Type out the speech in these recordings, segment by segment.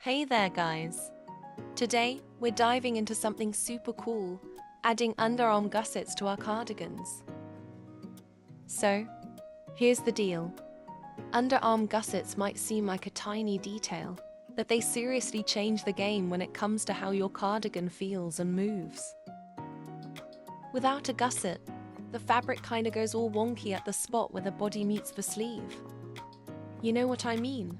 Hey there guys! Today, we're diving into something super cool, adding underarm gussets to our cardigans. So, here's the deal. Underarm gussets might seem like a tiny detail, but they seriously change the game when it comes to how your cardigan feels and moves. Without a gusset, the fabric kinda goes all wonky at the spot where the body meets the sleeve. You know what I mean?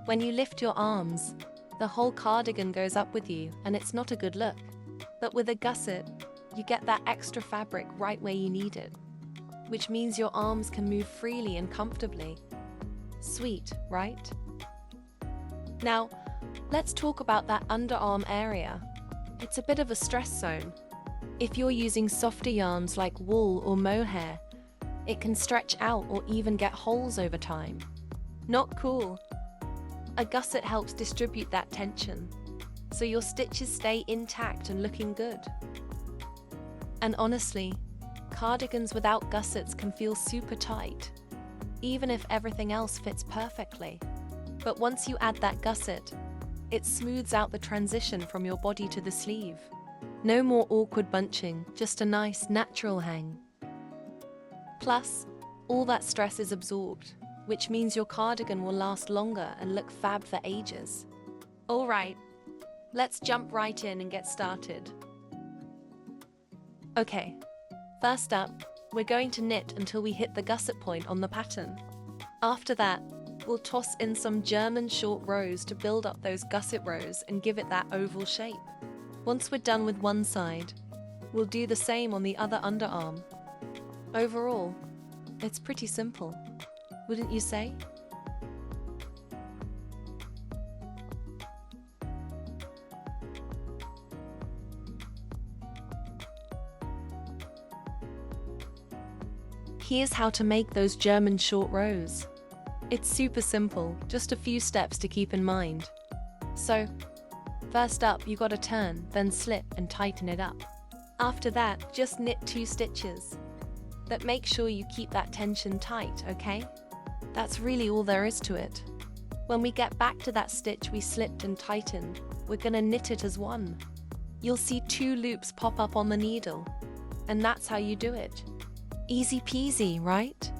When you lift your arms, the whole cardigan goes up with you and it's not a good look. But with a gusset, you get that extra fabric right where you need it, which means your arms can move freely and comfortably. Sweet, right? Now, let's talk about that underarm area. It's a bit of a stress zone. If you're using softer yarns like wool or mohair, it can stretch out or even get holes over time. Not cool. A gusset helps distribute that tension, so your stitches stay intact and looking good. And honestly, cardigans without gussets can feel super tight, even if everything else fits perfectly. But once you add that gusset, it smooths out the transition from your body to the sleeve. No more awkward bunching, just a nice, natural hang. Plus, all that stress is absorbed, which means your cardigan will last longer and look fab for ages. Alright, let's jump right in and get started. Okay, first up, we're going to knit until we hit the gusset point on the pattern. After that, we'll toss in some German short rows to build up those gusset rows and give it that oval shape. Once we're done with one side, we'll do the same on the other underarm. Overall, it's pretty simple, wouldn't you say? Here's how to make those German short rows. It's super simple, just a few steps to keep in mind. So, first up, you gotta turn, then slip and tighten it up. After that, just knit 2 stitches. But make sure you keep that tension tight, okay? That's really all there is to it. When we get back to that stitch we slipped and tightened, we're gonna knit it as one. You'll see 2 loops pop up on the needle, and that's how you do it. Easy peasy, right?